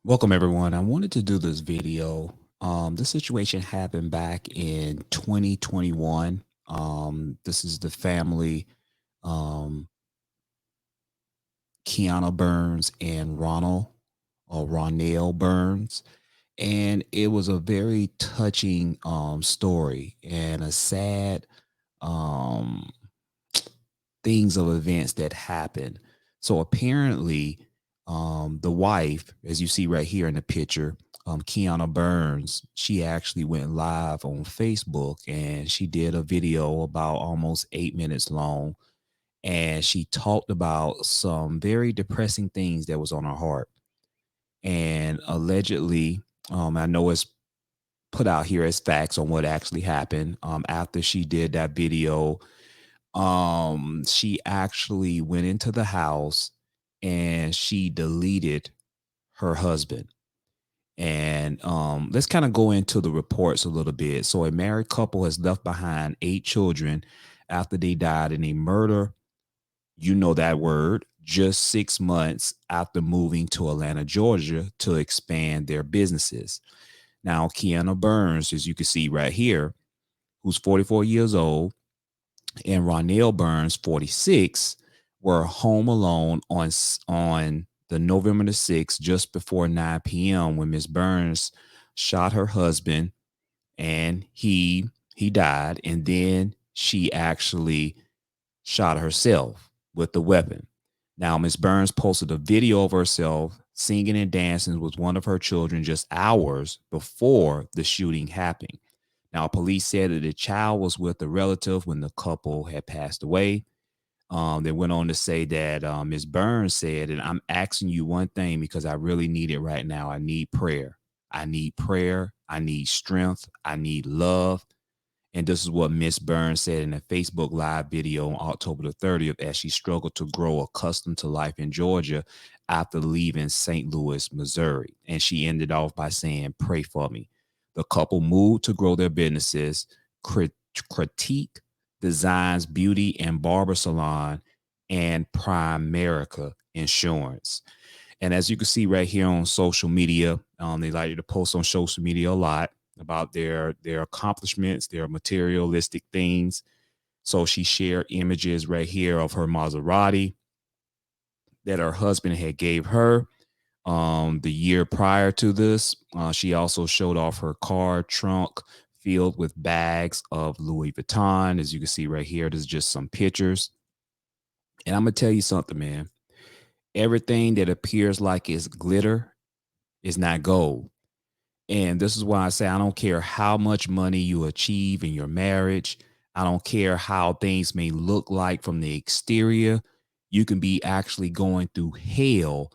Welcome everyone. I wanted to do this video. This situation happened back in 2021. This is the family, um, Keianna Burns and Ronnell Burns. And it was a very touching story and a sad um, things of events that happened. So apparently, the wife, as you see right here in the picture, Keianna Burns, she actually went live on Facebook and she did a video about almost 8 minutes long. And she talked about some very depressing things that was on her heart. And allegedly, I know it's put out here as facts on what actually happened. After she did that video, she actually went into the house and she deleted her husband. And let's kind of go into the reports a little bit. So a married couple has left behind 8 children after they died in a murder, you know that word, just 6 months after moving to Atlanta, Georgia to expand their businesses. Now, Keianna Burns, as you can see right here, who's 44 years old, and Ronnell Burns, 46, were home alone on the November the 6th, just before 9 p.m. when Miss Burns shot her husband and he died. And then she actually shot herself with the weapon. Now, Miss Burns posted a video of herself singing and dancing with one of her children just hours before the shooting happened. Now, police said that the child was with a relative when the couple had passed away. They went on to say that Ms. Burns said, and I'm asking you one thing because I really need it right now. I need prayer. I need prayer. I need strength. I need love. And this is what Miss Burns said in a Facebook Live video on October the 30th as she struggled to grow accustomed to life in Georgia after leaving St. Louis, Missouri. And she ended off by saying, "Pray for me." The couple moved to grow their businesses, Critique Designs Beauty and Barber Salon, and Primerica Insurance. And as you can see right here on social media, they like to post on social media a lot about their accomplishments, their materialistic things. So she shared images right here of her Maserati that her husband had gave her the year prior to this. She also showed off her car trunk filled with bags of Louis Vuitton. As you can see right here, there's just some pictures. And I'm gonna tell you something, man. Everything that appears like it's glitter is not gold. And this is why I say I don't care how much money you achieve in your marriage. I don't care how things may look like from the exterior. You can be actually going through hell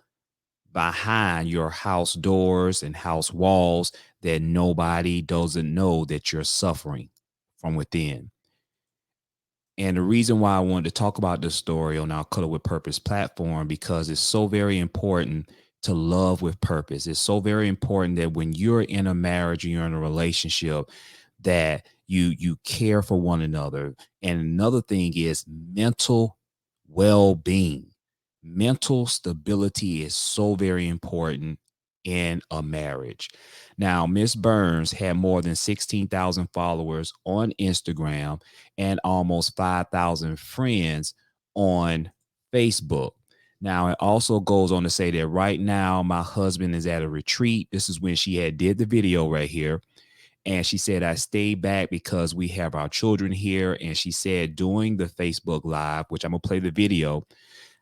behind your house doors and house walls that nobody doesn't know that you're suffering from within. And the reason why I wanted to talk about this story on our Color with Purpose platform, because it's so very important to love with purpose. It's so very important that when you're in a marriage and you're in a relationship, that you care for one another. And another thing is mental well-being. Mental stability is so very important in a marriage. Now, Miss Burns had more than 16,000 followers on Instagram and almost 5,000 friends on Facebook. Now, it also goes on to say that right now, my husband is at a retreat. This is when she had did the video right here. And she said, I stayed back because we have our children here. And she said, during the Facebook Live, which I'm going to play the video.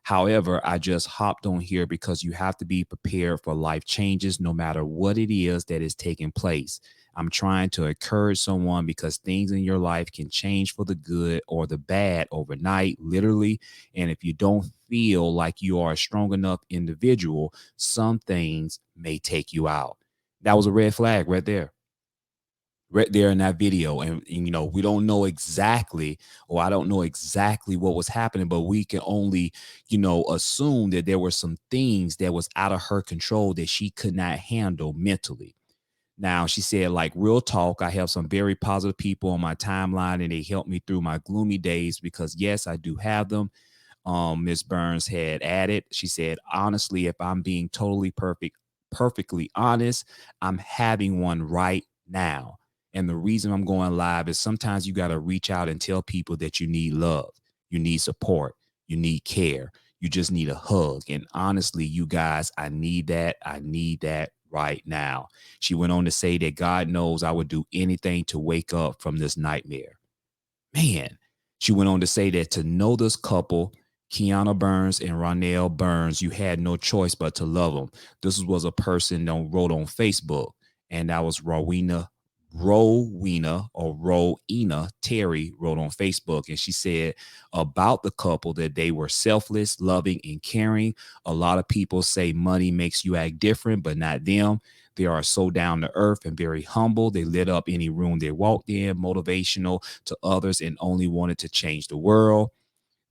However, I just hopped on here because you have to be prepared for life changes no matter what it is that is taking place. I'm trying to encourage someone because things in your life can change for the good or the bad overnight, literally. And if you don't feel like you are a strong enough individual, some things may take you out. That was a red flag right there in that video. And you know, we don't know exactly, or I don't know exactly what was happening, but we can only, assume that there were some things that was out of her control that she could not handle mentally. Now, she said, like, real talk, I have some very positive people on my timeline and they helped me through my gloomy days because, yes, I do have them. Ms. Burns had added, she said, honestly, if I'm being totally perfect, perfectly honest, I'm having one right now. And the reason I'm going live is sometimes you got to reach out and tell people that you need love, you need support, you need care, you just need a hug. And honestly, you guys, I need that. I need that right now. She went on to say that God knows I would do anything to wake up from this nightmare. Man, she went on to say that to know this couple, Keianna Burns and Ronnell Burns, you had no choice but to love them. This was a person that wrote on Facebook, and that was Rowena Terry wrote on Facebook, and she said about the couple that they were selfless, loving, and caring. A lot of people say money makes you act different, but not them. They are so down to earth and very humble. They lit up any room they walked in, motivational to others, and only wanted to change the world.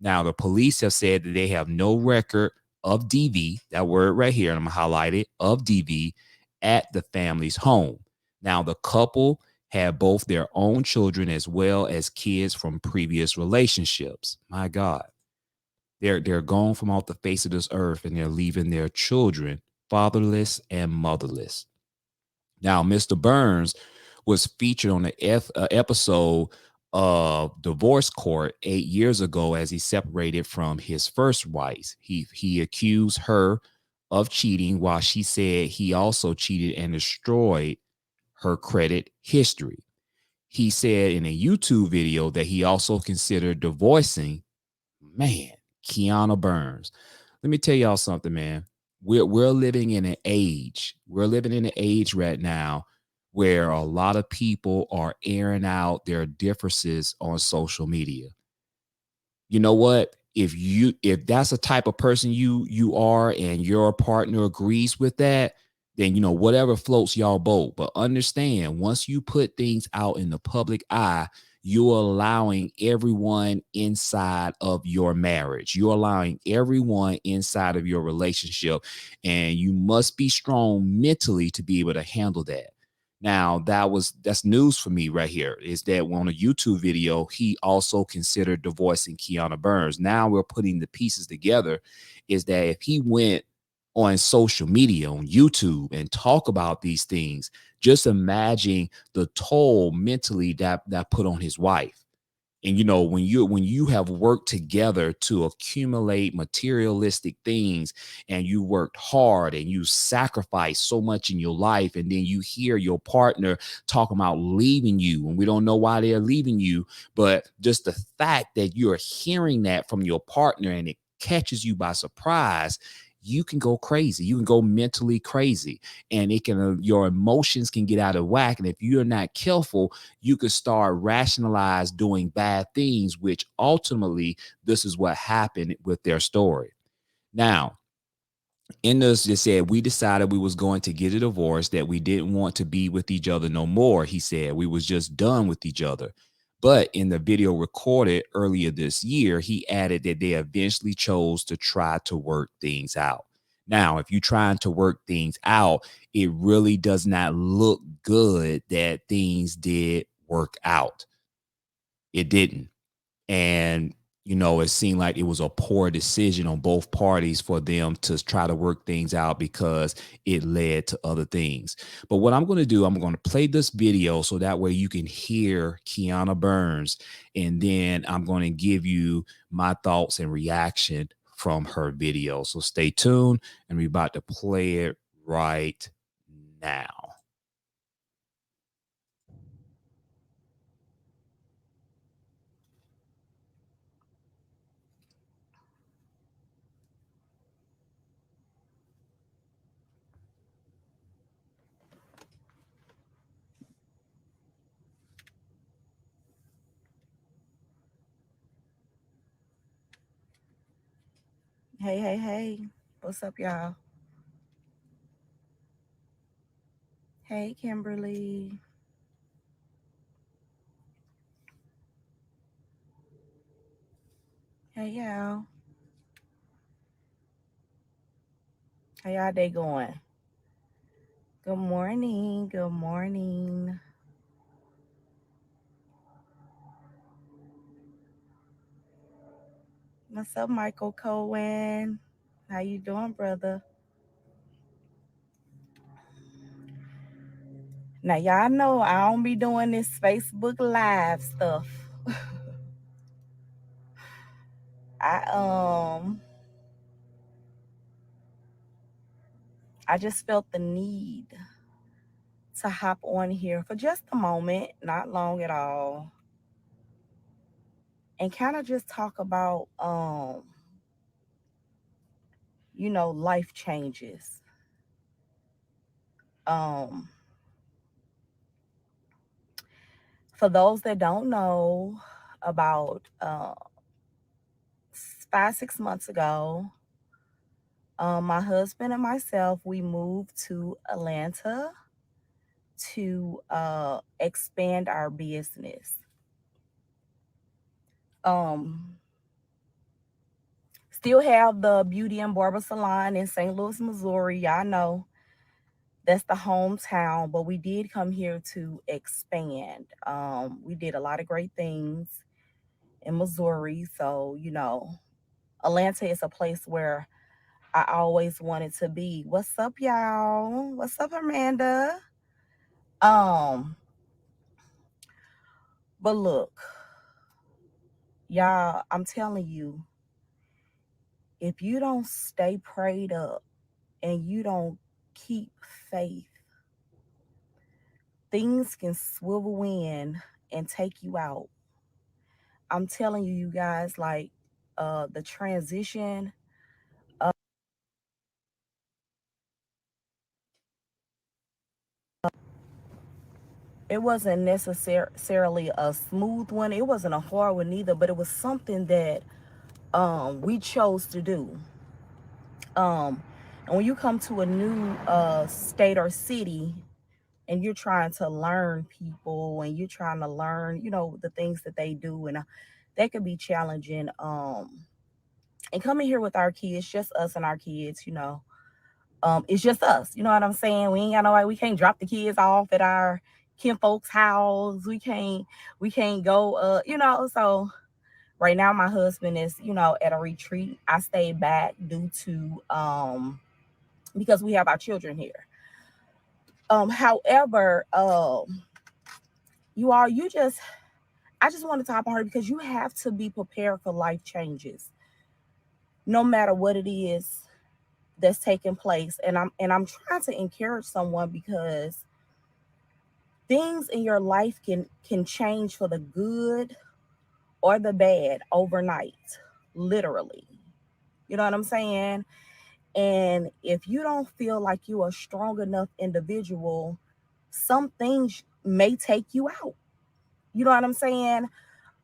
Now, the police have said that they have no record of DV, that word right here, and I'm going to highlight it, of DV at the family's home. Now, the couple had both their own children as well as kids from previous relationships. My God. They're gone from off the face of this earth, and they're leaving their children fatherless and motherless. Now, Mr. Burns was featured on the episode of Divorce Court 8 years ago as he separated from his first wife. He accused her of cheating while she said he also cheated and destroyed her credit history. He said in a YouTube video that he also considered divorcing, man, Keianna Burns. Let me tell y'all something, man. We're living in an age. We're living in an age right now where a lot of people are airing out their differences on social media. You know what? If that's the type of person you are and your partner agrees with that, then whatever floats y'all boat. But understand, once you put things out in the public eye, you're allowing everyone inside of your marriage. You're allowing everyone inside of your relationship, and you must be strong mentally to be able to handle that. Now, that's news for me right here, is that on a YouTube video, he also considered divorcing Keianna Burns. Now we're putting the pieces together, is that if he went on social media, on YouTube, and talk about these things, just imagine the toll mentally that put on his wife. And when you have worked together to accumulate materialistic things, and you worked hard and you sacrificed so much in your life, and then you hear your partner talking about leaving you, and we don't know why they're leaving you, but just the fact that you're hearing that from your partner and it catches you by surprise, you can go crazy. You can go mentally crazy, and your emotions can get out of whack. And if you're not careful, you could start rationalize doing bad things, which ultimately this is what happened with their story. Now, in this, they said, we decided we was going to get a divorce, that we didn't want to be with each other no more. He said we was just done with each other. But in the video recorded earlier this year, he added that they eventually chose to try to work things out. Now, if you're trying to work things out, it really does not look good that things did work out. It didn't. And it seemed like it was a poor decision on both parties for them to try to work things out, because it led to other things. But what I'm going to do, I'm going to play this video so that way you can hear Keianna Burns, and then I'm going to give you my thoughts and reaction from her video. So stay tuned, and we're about to play it right now. Hey, hey, hey. What's up, y'all? Hey, Kimberly. Hey, y'all. How y'all day going? Good morning. Good morning. What's up, Michael Cohen? How you doing, brother? Now y'all know I don't be doing this Facebook Live stuff. I I just felt the need to hop on here for just a moment, not long at all, and kind of just talk about life changes. Um for those that don't know, about 5 6 months ago, my husband and myself, we moved to Atlanta to expand our business. Um, Still have the beauty and barber salon in St. Louis, Missouri. Y'all know that's the hometown, but we did come here to expand. We did a lot of great things in Missouri, so Atlanta is a place where I always wanted to be. What's up, y'all? What's up, Amanda? Um, but look, y'all, I'm telling you, if you don't stay prayed up and you don't keep faith, things can swivel in and take you out. I'm telling you, you guys, like the transition, it wasn't necessarily a smooth one. It wasn't a hard one either, but it was something that we chose to do. Um, and when you come to a new state or city, and you're trying to learn people and you're trying to learn, the things that they do, and that could be challenging. And coming here with our kids, just us and our kids, it's just us. You know what I'm saying? We ain't got nobody. We can't drop the kids off at our kinfolk's house. We can't go. So right now my husband is, at a retreat. I stayed back due to because we have our children here. However, you all, I just want to talk on her because you have to be prepared for life changes, no matter what it is that's taking place. And I'm trying to encourage someone because things in your life can change for the good or the bad overnight, literally. You know what I'm saying? And if you don't feel like you're a strong enough individual, some things may take you out. You know what I'm saying?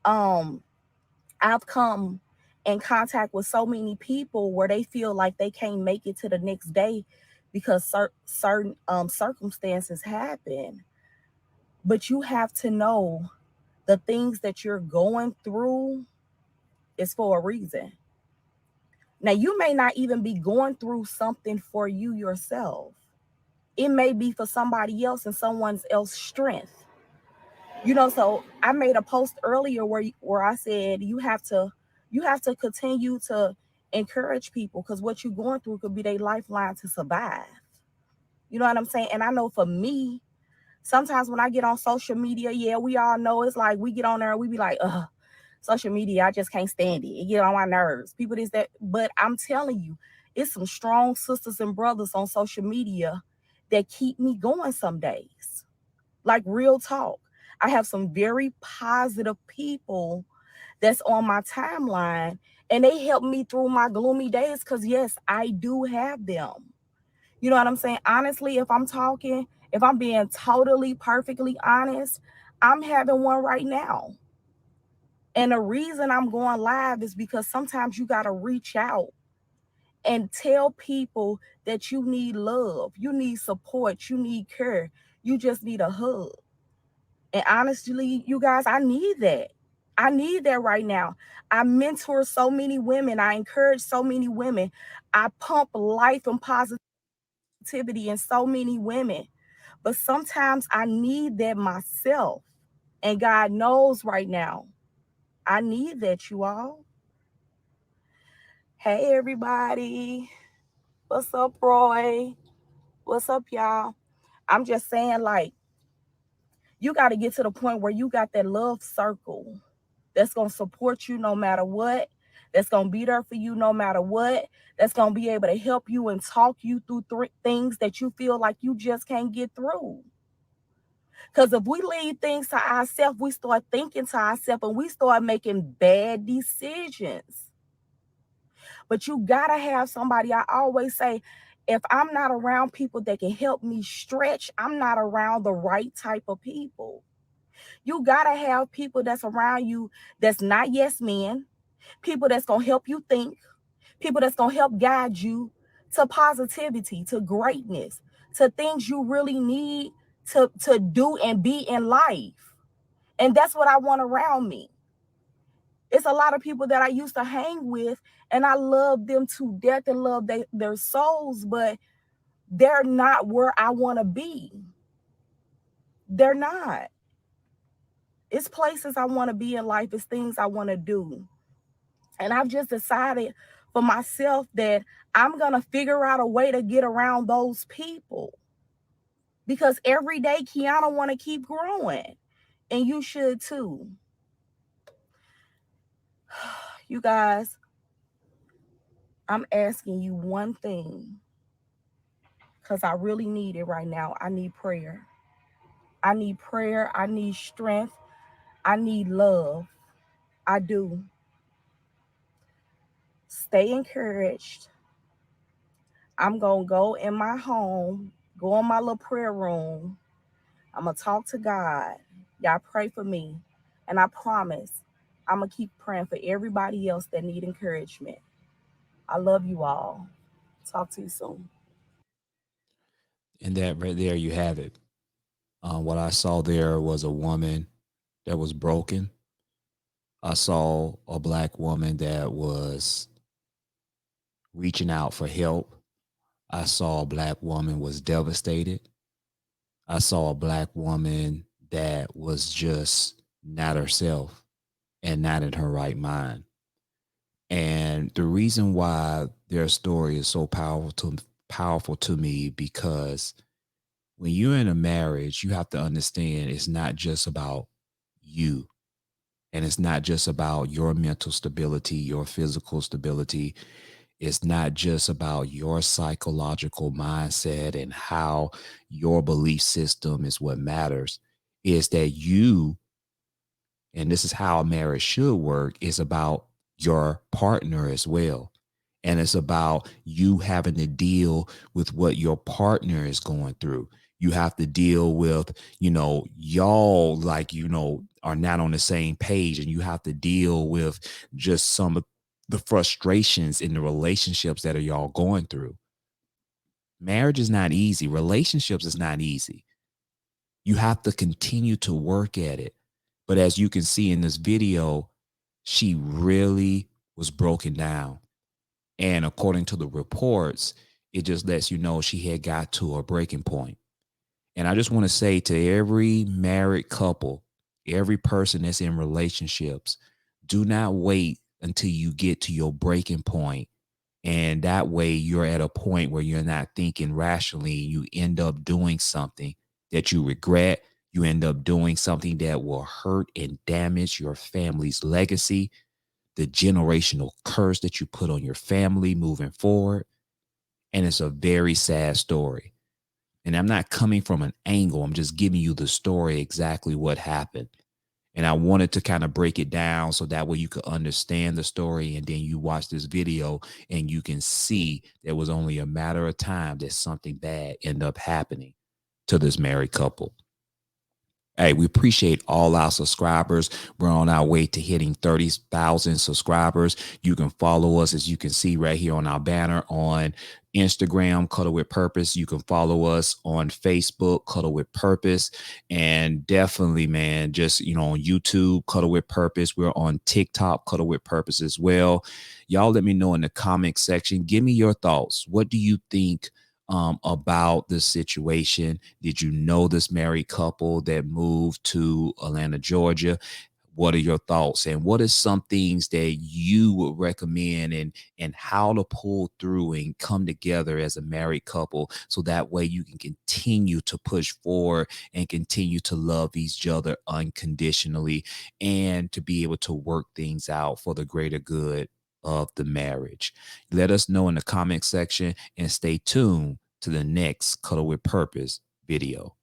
Um, I've come in contact with so many people where they feel like they can't make it to the next day because certain circumstances happen. But you have to know the things that you're going through is for a reason. Now, you may not even be going through something for you yourself. It may be for somebody else and someone else's strength. So I made a post earlier where I said you have to continue to encourage people because what you're going through could be their lifeline to survive. You know what I'm saying? And I know for me, sometimes when I get on social media, yeah, we all know it's like we get on there and we be like, ugh, social media, I just can't stand it. It get on my nerves. People this that, but I'm telling you, it's some strong sisters and brothers on social media that keep me going some days. Like real talk. I have some very positive people that's on my timeline and they help me through my gloomy days because yes, I do have them. You know what I'm saying? Honestly, if I'm being totally perfectly honest, I'm having one right now. And the reason I'm going live is because sometimes you got to reach out and tell people that you need love, you need support, you need care, you just need a hug. And honestly, you guys, I need that. I need that right now. I mentor so many women. I encourage so many women. I pump life and positivity in so many women. But sometimes I need that myself. And God knows right now, I need that, you all. Hey, everybody. What's up, Roy? What's up, y'all? I'm just saying, like, You got to get to the point where you got that love circle that's going to support you no matter what, that's going to be there for you no matter what, that's going to be able to help you and talk you through things that you feel like you just can't get through. Because if we leave things to ourselves, we start thinking to ourselves and we start making bad decisions. But you got to have somebody. I always say, if I'm not around people that can help me stretch, I'm not around the right type of people. You got to have people that's around you that's not yes men, people that's going to help you think, people that's going to help guide you to positivity, to greatness, to things you really need to do and be in life. And that's what I want around me. It's a lot of people that I used to hang with, and I love them to death and love their souls, but they're not where I want to be. They're not. It's places I want to be in life, it's things I want to do. And I've just decided for myself that I'm going to figure out a way to get around those people. Because every day, Keianna want to keep growing. And you should too. You guys, I'm asking you one thing because I really need it right now. I need prayer. I need prayer. I need strength. I need love. I do. Stay encouraged. I'm going to go in my home, go in my little prayer room. I'm going to talk to God. Y'all pray for me. And I promise I'm going to keep praying for everybody else that need encouragement. I love you all. Talk to you soon. And that right there, you have it. What I saw there was a woman that was broken. I saw a black woman that was reaching out for help. I saw a black woman was devastated. I saw a black woman that was just not herself and not in her right mind. And the reason why their story is so powerful to me because when you're in a marriage, you have to understand it's not just about you. And it's not just about your mental stability, your physical stability. It's not just about your psychological mindset and how your belief system is what matters. It's that you, and this is how a marriage should work, is about your partner as well. And it's about you having to deal with what your partner is going through. You have to deal with, y'all like, are not on the same page, and you have to deal with just some of the frustrations in the relationships that are y'all going through. Marriage is not easy. Relationships is not easy. You have to continue to work at it. But as you can see in this video, she really was broken down. And according to the reports, it just lets you know she had got to a breaking point. And I just want to say to every married couple, every person that's in relationships, do not wait until you get to your breaking point. And that way you're at a point where you're not thinking rationally. You end up doing something that you regret. You end up doing something that will hurt and damage your family's legacy, the generational curse that you put on your family moving forward. And it's a very sad story. And I'm not coming from an angle. I'm just giving you the story, exactly what happened. And I wanted to kind of break it down so that way you could understand the story. And then you watch this video and you can see there was only a matter of time that something bad ended up happening to this married couple. Hey, we appreciate all our subscribers. We're on our way to hitting 30,000 subscribers. You can follow us, as you can see right here on our banner, on Instagram, Cuddle with Purpose. You can follow us on Facebook, Cuddle with Purpose. And definitely, man, just, on YouTube, Cuddle with Purpose. We're on TikTok, Cuddle with Purpose as well. Y'all let me know in the comment section. Give me your thoughts. What do you think about this situation? Did you know this married couple that moved to Atlanta, Georgia? what are your thoughts, and what are some things that you would recommend, and how to pull through and come together as a married couple so that way you can continue to push forward and continue to love each other unconditionally and to be able to work things out for the greater good of the marriage. Let us know in the comment section and stay tuned to the next Cuddle with Purpose video.